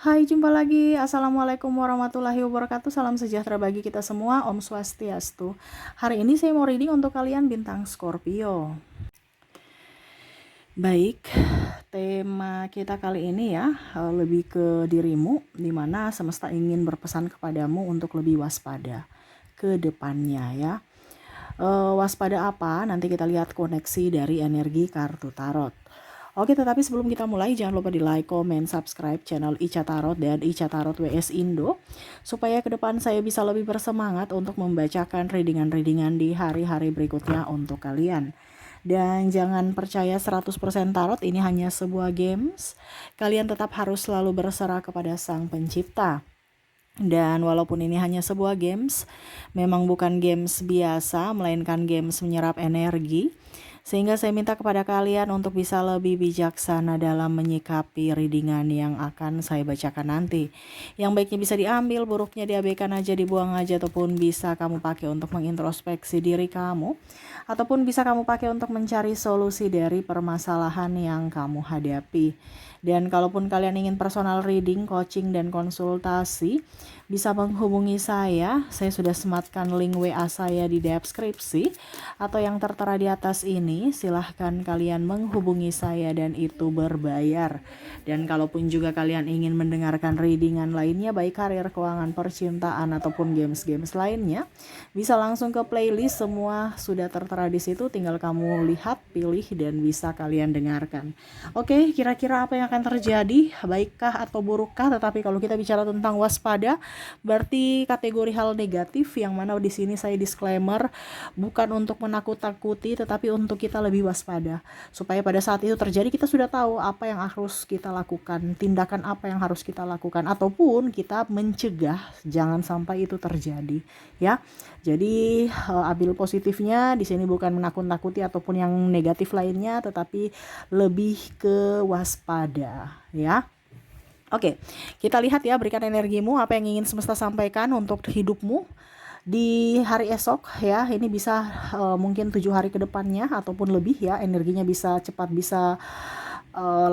Hai, jumpa lagi. Assalamualaikum warahmatullahi wabarakatuh. Salam sejahtera bagi kita semua. Om Swastiastu. Hari ini saya mau reading untuk kalian bintang Scorpio. Baik, tema kita kali ini ya lebih ke dirimu, dimana semesta ingin berpesan kepadamu untuk lebih waspada ke depannya ya. Waspada apa? Nanti kita lihat koneksi dari energi kartu tarot. Oke, tetapi sebelum kita mulai, jangan lupa di like, comment, subscribe channel Ica Tarot dan Ica Tarot WS Indo, supaya ke depan saya bisa lebih bersemangat untuk membacakan readingan-readingan di hari-hari berikutnya untuk kalian. Dan jangan percaya 100% tarot ini hanya sebuah games. Kalian tetap harus selalu berserah kepada Sang Pencipta. Dan walaupun ini hanya sebuah games, memang bukan games biasa, melainkan games menyerap energi. Sehingga saya minta kepada kalian untuk bisa lebih bijaksana dalam menyikapi readingan yang akan saya bacakan nanti. Yang baiknya bisa diambil, buruknya diabaikan aja, dibuang aja, ataupun bisa kamu pakai untuk mengintrospeksi diri kamu, ataupun bisa kamu pakai untuk mencari solusi dari permasalahan yang kamu hadapi. Dan kalaupun kalian ingin personal reading, coaching, dan konsultasi, bisa menghubungi saya. Saya sudah sematkan link WA saya di deskripsi atau yang tertera di atas ini. Silahkan kalian menghubungi saya dan itu berbayar. Dan kalaupun juga kalian ingin mendengarkan readingan lainnya, baik karir, keuangan, percintaan, ataupun games-games lainnya, bisa langsung ke playlist, semua sudah tertera di situ. Tinggal kamu lihat, pilih, dan bisa kalian dengarkan. Oke, kira-kira apa yang akan terjadi, baikkah atau burukkah? Tetapi kalau kita bicara tentang waspada, berarti kategori hal negatif, yang mana di sini saya disclaimer bukan untuk menakut-takuti, tetapi untuk kita lebih waspada, supaya pada saat itu terjadi kita sudah tahu apa yang harus kita lakukan, tindakan apa yang harus kita lakukan, ataupun kita mencegah jangan sampai itu terjadi ya. Jadi ambil positifnya di sini, bukan menakut-takuti ataupun yang negatif lainnya, tetapi lebih ke waspada ya. Oke, kita lihat ya, berikan energimu, apa yang ingin semesta sampaikan untuk hidupmu di hari esok ya. Ini bisa mungkin 7 hari ke depannya ataupun lebih ya, energinya bisa cepat, bisa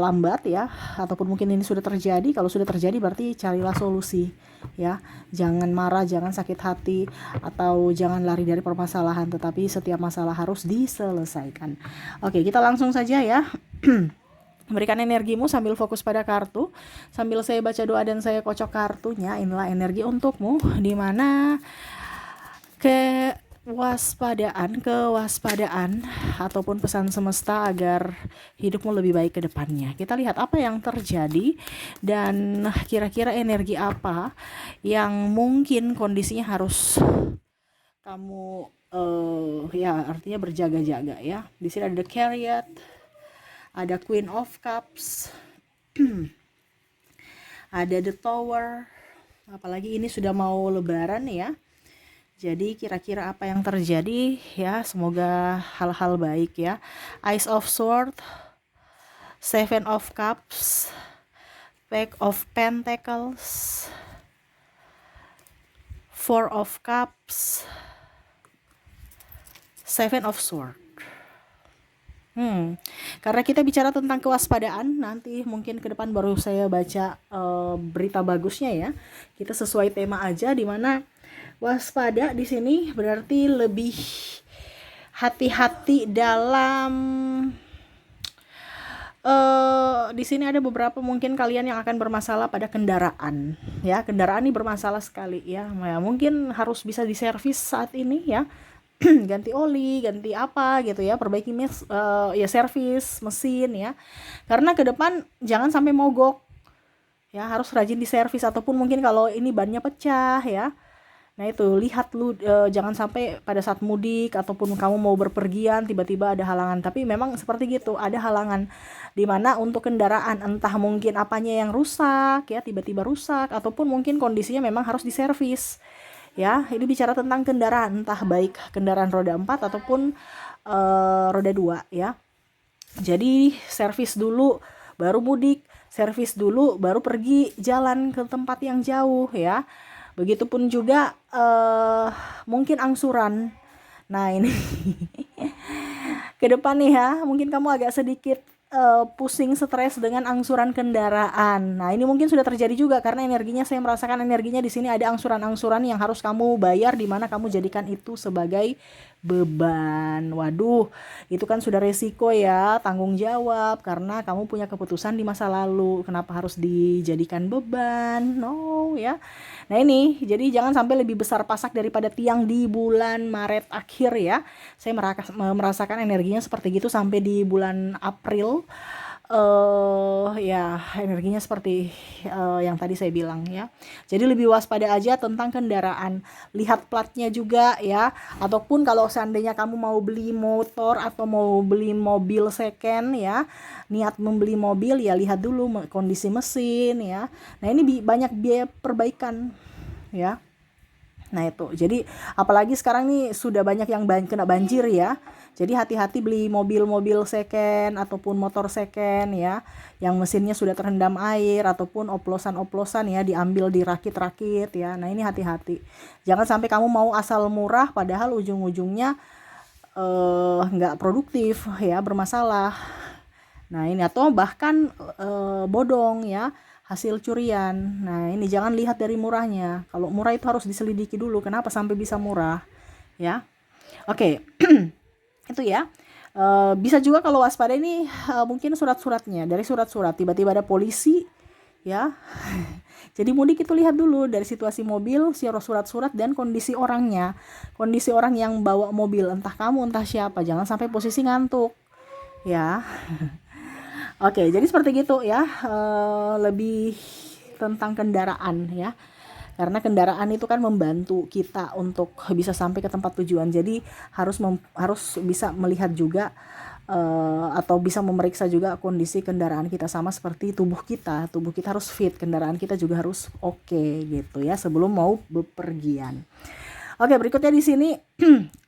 lambat ya, ataupun mungkin ini sudah terjadi. Kalau sudah terjadi berarti carilah solusi ya. Jangan marah, jangan sakit hati, atau jangan lari dari permasalahan, tetapi setiap masalah harus diselesaikan. Oke, kita langsung saja ya. Berikan energimu sambil fokus pada kartu, sambil saya baca doa dan saya kocok kartunya. Inilah energi untukmu, di mana kewaspadaan ataupun pesan semesta agar hidupmu lebih baik ke depannya. Kita lihat apa yang terjadi dan kira-kira energi apa yang mungkin kondisinya harus kamu ya, artinya berjaga-jaga ya. Di sini ada The Chariot, ada Queen of Cups, ada The Tower. Apalagi ini sudah mau lebaran ya. Jadi kira-kira apa yang terjadi ya, semoga hal-hal baik ya. Ace of Swords, Seven of Cups, Pack of Pentacles, Four of Cups, Seven of Swords. Karena kita bicara tentang kewaspadaan, nanti mungkin ke depan baru saya baca berita bagusnya ya. Kita sesuai tema aja, di mana waspada di sini berarti lebih hati-hati dalam di sini ada beberapa mungkin kalian yang akan bermasalah pada kendaraan ya. Kendaraan ini bermasalah sekali ya. Mungkin harus bisa diservis saat ini ya. Ganti oli, ganti apa gitu ya, perbaiki ya, servis mesin ya. Karena ke depan jangan sampai mogok ya, harus rajin diservis, ataupun mungkin kalau ini bannya pecah ya. Nah itu, lihat lu jangan sampai pada saat mudik ataupun kamu mau berpergian tiba-tiba ada halangan. Tapi memang seperti gitu, ada halangan dimana untuk kendaraan, entah mungkin apanya yang rusak ya, tiba-tiba rusak, ataupun mungkin kondisinya memang harus diservis ya. Ini bicara tentang kendaraan, entah baik kendaraan roda 4 ataupun roda 2 ya. Jadi servis dulu baru mudik, servis dulu baru pergi jalan ke tempat yang jauh ya. Begitupun juga mungkin angsuran. Nah ini ke depan nih ya, mungkin kamu agak sedikit pusing, stres dengan angsuran kendaraan. Nah, ini mungkin sudah terjadi juga karena energinya, saya merasakan energinya di sini ada angsuran-angsuran yang harus kamu bayar, di mana kamu jadikan itu sebagai beban. Waduh, itu kan sudah resiko ya, tanggung jawab karena kamu punya keputusan di masa lalu. Kenapa harus dijadikan beban? No, ya. Nah, ini jadi jangan sampai lebih besar pasak daripada tiang di bulan Maret akhir ya. Saya merasakan energinya seperti gitu sampai di bulan April. Ya energinya seperti yang tadi saya bilang ya. Jadi lebih waspada aja tentang kendaraan. Lihat platnya juga ya. Ataupun kalau seandainya kamu mau beli motor atau mau beli mobil second ya, niat membeli mobil ya lihat dulu kondisi mesin ya. Nah, ini banyak biaya perbaikan ya. Nah, itu. Jadi apalagi sekarang nih sudah banyak yang kena banjir ya. Jadi hati-hati beli mobil-mobil second ataupun motor second ya, yang mesinnya sudah terendam air ataupun oplosan-oplosan ya, diambil dirakit-rakit ya. Nah, ini hati-hati. Jangan sampai kamu mau asal murah padahal ujung-ujungnya nggak produktif ya, bermasalah. Nah, ini atau bahkan bodong ya, hasil curian. Nah, ini jangan lihat dari murahnya. Kalau murah itu harus diselidiki dulu kenapa sampai bisa murah ya. Oke. Itu ya. Bisa juga kalau waspada ini mungkin surat-suratnya, dari surat-surat tiba-tiba ada polisi ya. Jadi mudik itu lihat dulu dari situasi mobil, surat-surat dan kondisi orangnya. Kondisi orang yang bawa mobil, entah kamu entah siapa, jangan sampai posisi ngantuk ya. Oke, jadi seperti gitu ya, lebih tentang kendaraan ya. Karena kendaraan itu kan membantu kita untuk bisa sampai ke tempat tujuan. Jadi harus bisa melihat juga atau bisa memeriksa juga kondisi kendaraan kita, sama seperti tubuh kita. Tubuh kita harus fit, kendaraan kita juga harus oke gitu ya sebelum mau bepergian. Oke, berikutnya di sini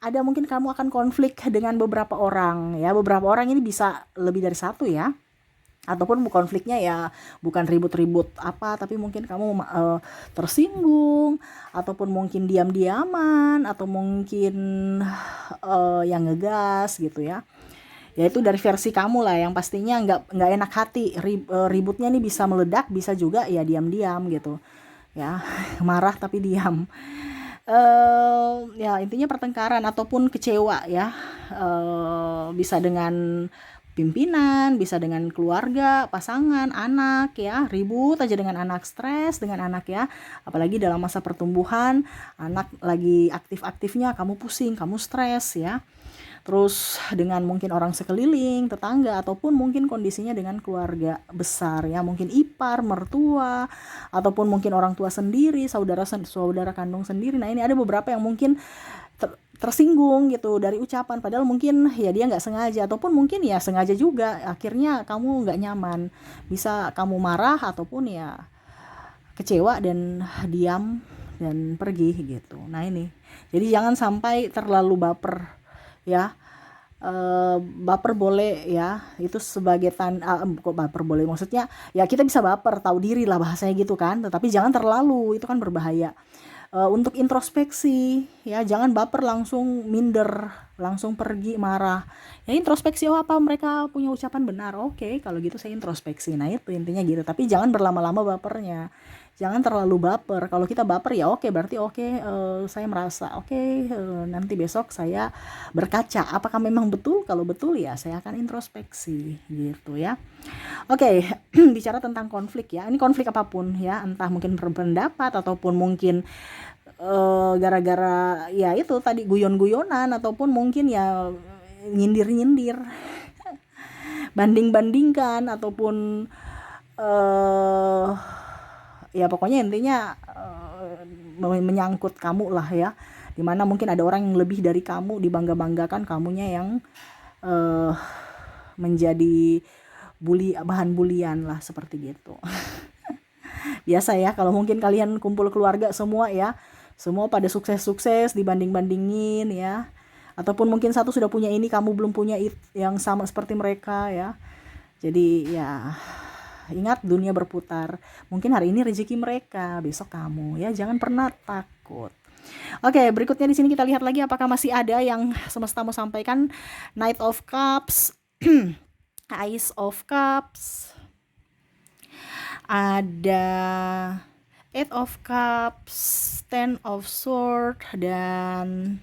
ada mungkin kamu akan konflik dengan beberapa orang ya. Beberapa orang ini bisa lebih dari satu ya. Ataupun konfliknya ya bukan ribut-ribut apa, tapi mungkin kamu tersinggung ataupun mungkin diam-diaman atau mungkin yang ngegas gitu ya. Ya itu dari versi kamu lah, yang pastinya nggak enak hati. Ributnya nih bisa meledak, bisa juga ya diam-diam gitu ya. Marah tapi diam. Ya intinya pertengkaran ataupun kecewa ya, bisa dengan pimpinan, bisa dengan keluarga, pasangan, anak ya, ribut aja dengan anak, stres dengan anak ya, apalagi dalam masa pertumbuhan, anak lagi aktif-aktifnya, kamu pusing, kamu stres ya. Terus dengan mungkin orang sekeliling, tetangga, ataupun mungkin kondisinya dengan keluarga besar ya, mungkin ipar, mertua, ataupun mungkin orang tua sendiri, saudara kandung sendiri. Nah, ini ada beberapa yang mungkin tersinggung gitu dari ucapan, padahal mungkin ya dia nggak sengaja, ataupun mungkin ya sengaja juga, akhirnya kamu nggak nyaman, bisa kamu marah ataupun ya kecewa dan diam dan pergi gitu. Nah, ini jadi jangan sampai terlalu baper ya. Baper boleh ya, itu sebagai kok baper boleh, maksudnya ya kita bisa baper, tahu diri lah bahasanya gitu kan, tetapi jangan terlalu, itu kan berbahaya. Untuk introspeksi ya, jangan baper langsung minder, langsung pergi marah ya. Introspeksi, oh apa mereka punya ucapan benar, oke, kalau gitu saya introspeksi. Nah, itu intinya gitu, tapi jangan berlama-lama bapernya, jangan terlalu baper. Kalau kita baper ya oke, berarti oke, saya merasa oke, nanti besok saya berkaca apakah memang betul. Kalau betul ya saya akan introspeksi gitu ya. Oke. Bicara tentang konflik ya, ini konflik apapun ya, entah mungkin berpendapat ataupun mungkin gara-gara ya itu tadi guyon-guyonan, ataupun mungkin ya nyindir-nyindir, banding-bandingkan, ataupun ya pokoknya intinya menyangkut kamu lah ya, dimana mungkin ada orang yang lebih dari kamu, dibangga-banggakan, kamunya yang menjadi bahan bulian lah, seperti gitu. Biasa ya kalau mungkin kalian kumpul keluarga semua ya, semua pada sukses-sukses, dibanding-bandingin ya, ataupun mungkin satu sudah punya ini, kamu belum punya yang sama seperti mereka ya. Jadi ya ingat, dunia berputar, mungkin hari ini rezeki mereka, besok kamu ya, jangan pernah takut. Oke, berikutnya di sini kita lihat lagi apakah masih ada yang semesta mau sampaikan. Knight of Cups. Ace of Cups, ada Eight of Cups, Ten of Sword, dan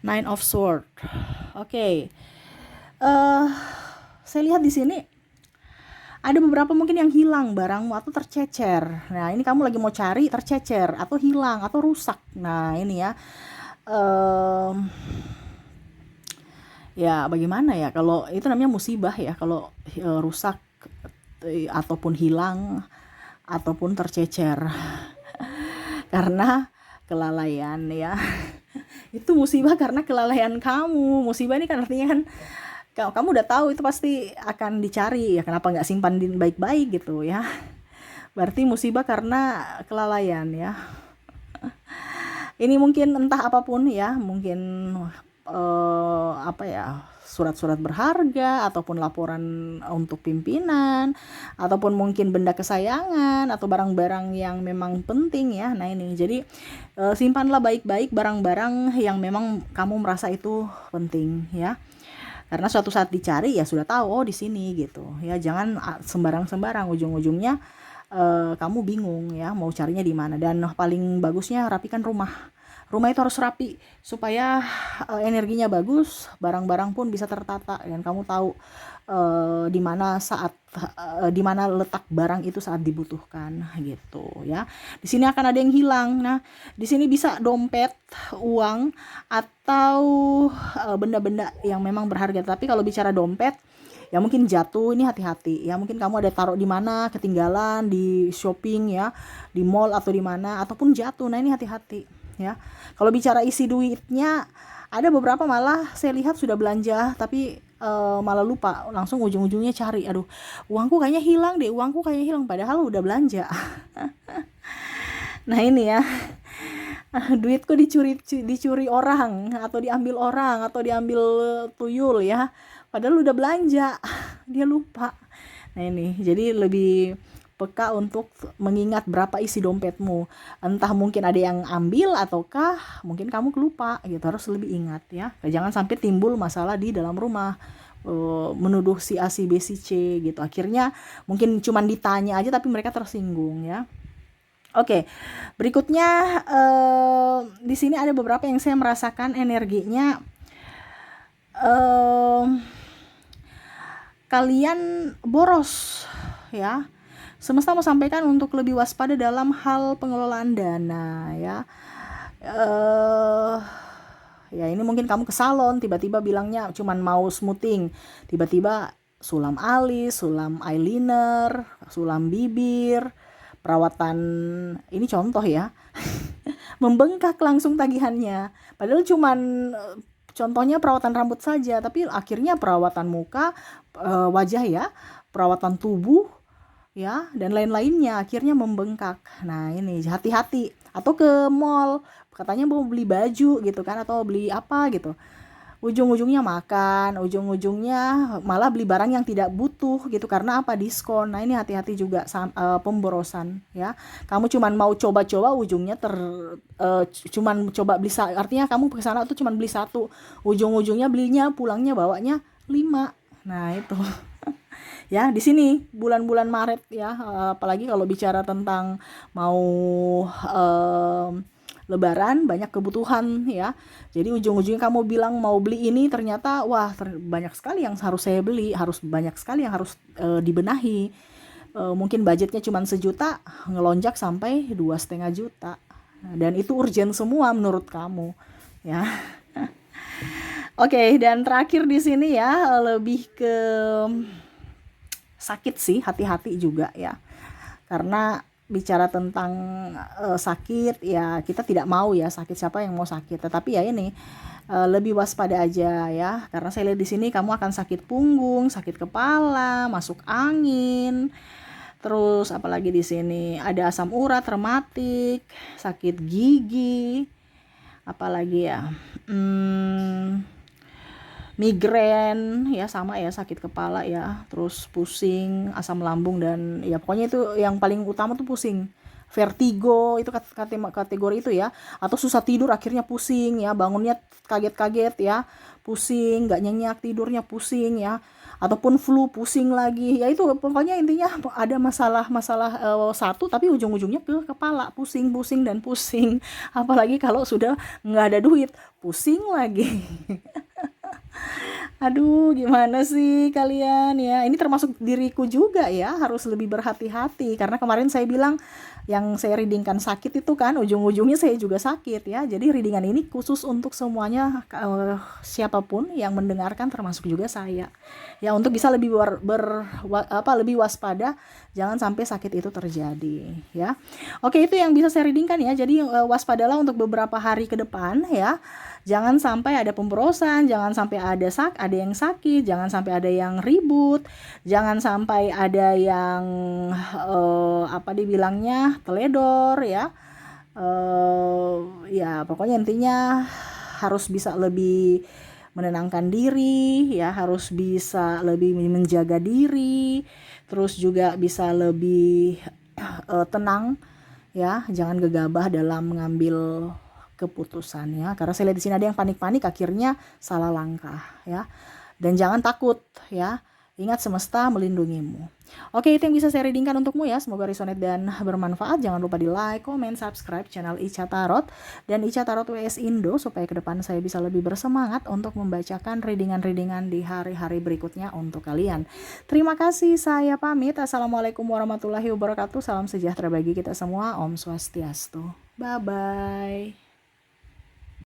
Nine of Sword. Oke. Saya lihat di sini ada beberapa mungkin yang hilang barangmu atau tercecer. Nah, ini kamu lagi mau cari, tercecer atau hilang atau rusak. Nah, ini ya. Ya bagaimana ya, kalau itu namanya musibah ya, kalau rusak ataupun hilang ataupun tercecer karena kelalaian ya. Itu musibah karena kelalaian kamu. Musibah ini kan artinya kan kamu udah tahu itu pasti akan dicari ya, kenapa nggak simpan baik-baik gitu ya. Berarti musibah karena kelalaian ya. Ini mungkin entah apapun ya, mungkin apa ya, surat-surat berharga ataupun laporan untuk pimpinan ataupun mungkin benda kesayangan atau barang-barang yang memang penting ya. Nah ini jadi simpanlah baik-baik barang-barang yang memang kamu merasa itu penting ya, karena suatu saat dicari ya sudah tahu, oh di sini gitu ya. Jangan sembarang-sembarang, ujung-ujungnya kamu bingung ya mau carinya di mana. Dan paling bagusnya rapikan rumah itu harus rapi supaya energinya bagus, barang-barang pun bisa tertata dan kamu tahu di mana di mana letak barang itu saat dibutuhkan gitu ya. Di sini akan ada yang hilang. Nah, di sini bisa dompet, uang atau benda-benda yang memang berharga. Tapi kalau bicara dompet ya mungkin jatuh, ini hati-hati ya. Mungkin kamu ada taruh di mana, ketinggalan di shopping ya, di mall atau di mana, ataupun jatuh. Nah, ini hati-hati ya. Kalau bicara isi duitnya, ada beberapa malah saya lihat sudah belanja tapi malah lupa, langsung ujung-ujungnya cari, aduh uangku kayaknya hilang padahal udah belanja. Nah ini ya, duitku dicuri orang atau diambil orang atau diambil tuyul ya, padahal udah belanja. Dia lupa. Nah ini jadi lebih peka untuk mengingat berapa isi dompetmu. Entah mungkin ada yang ambil ataukah mungkin kamu kelupa gitu, harus lebih ingat ya. Jangan sampai timbul masalah di dalam rumah, menuduh si A, si B, si C gitu. Akhirnya mungkin cuman ditanya aja tapi mereka tersinggung ya. Oke, berikutnya di sini ada beberapa yang saya merasakan energinya. Kalian boros ya. Semesta mau sampaikan untuk lebih waspada dalam hal pengelolaan dana ya. Ya ini mungkin kamu ke salon tiba-tiba bilangnya cuman mau smoothing, tiba-tiba sulam alis, sulam eyeliner, sulam bibir, perawatan, ini contoh ya. Membengkak langsung tagihannya. Padahal cuman contohnya perawatan rambut saja, tapi akhirnya perawatan muka, wajah ya, perawatan tubuh ya, dan lain-lainnya akhirnya membengkak. Nah ini hati-hati. Atau ke mall katanya mau beli baju gitu kan, atau beli apa gitu, ujung-ujungnya makan, ujung-ujungnya malah beli barang yang tidak butuh gitu karena apa, diskon. Nah ini hati-hati juga pemborosan ya. Kamu cuman mau coba-coba, ujungnya cuman coba beli artinya kamu ke sana tuh cuman beli satu, ujung-ujungnya belinya pulangnya bawanya 5. Nah itu ya. Di sini bulan-bulan Maret ya, apalagi kalau bicara tentang mau Lebaran, banyak kebutuhan ya. Jadi ujung-ujungnya kamu bilang mau beli ini, ternyata wah banyak sekali yang harus saya beli, harus banyak sekali yang harus dibenahi. Mungkin budgetnya cuma 1 juta, ngelonjak sampai 2,5 juta. Dan itu urgent semua menurut kamu ya. Oke, dan terakhir di sini ya, lebih ke sakit sih, hati-hati juga ya. Karena bicara tentang sakit ya, kita tidak mau ya sakit, siapa yang mau sakit. Tetapi ya ini lebih waspada aja ya, karena saya lihat di sini kamu akan sakit punggung, sakit kepala, masuk angin. Terus apalagi di sini ada asam urat, rematik, sakit gigi, apalagi ya, migrain ya, sama ya, sakit kepala ya, terus pusing, asam lambung, dan ya pokoknya itu yang paling utama tuh pusing. Vertigo itu kategori itu ya, atau susah tidur akhirnya pusing ya, bangunnya kaget-kaget ya, pusing, nggak nyenyak, tidurnya pusing ya, ataupun flu, pusing lagi. Ya itu pokoknya intinya ada masalah-masalah satu tapi ujung-ujungnya ke kepala, pusing-pusing dan pusing. Apalagi kalau sudah nggak ada duit, pusing lagi. Aduh, gimana sih kalian ya? Ini termasuk diriku juga ya, harus lebih berhati-hati. Karena kemarin saya bilang yang saya readingkan sakit itu kan, ujung-ujungnya saya juga sakit ya. Jadi readingan ini khusus untuk semuanya, siapapun yang mendengarkan termasuk juga saya. Ya untuk bisa lebih lebih waspada, jangan sampai sakit itu terjadi ya. Oke, itu yang bisa saya readingkan ya. Jadi waspadalah untuk beberapa hari ke depan ya. Jangan sampai ada pemborosan, jangan sampai ada yang sakit, jangan sampai ada yang ribut, jangan sampai ada yang apa dibilangnya teledor ya. Ya pokoknya intinya harus bisa lebih menenangkan diri ya, harus bisa lebih menjaga diri, terus juga bisa lebih tenang ya, jangan gegabah dalam mengambil keputusan ya, karena saya lihat di sini ada yang panik-panik akhirnya salah langkah ya. Dan jangan takut ya, ingat semesta melindungimu. Oke, itu yang bisa saya readingkan untukmu ya, semoga resonate dan bermanfaat. Jangan lupa di like, comment, subscribe channel Ica Tarot dan Ica Tarot WS Indo supaya ke depan saya bisa lebih bersemangat untuk membacakan readingan-readingan di hari-hari berikutnya untuk kalian. Terima kasih, saya pamit. Assalamualaikum warahmatullahi wabarakatuh. Salam sejahtera bagi kita semua. Om Swastiastu. Bye bye.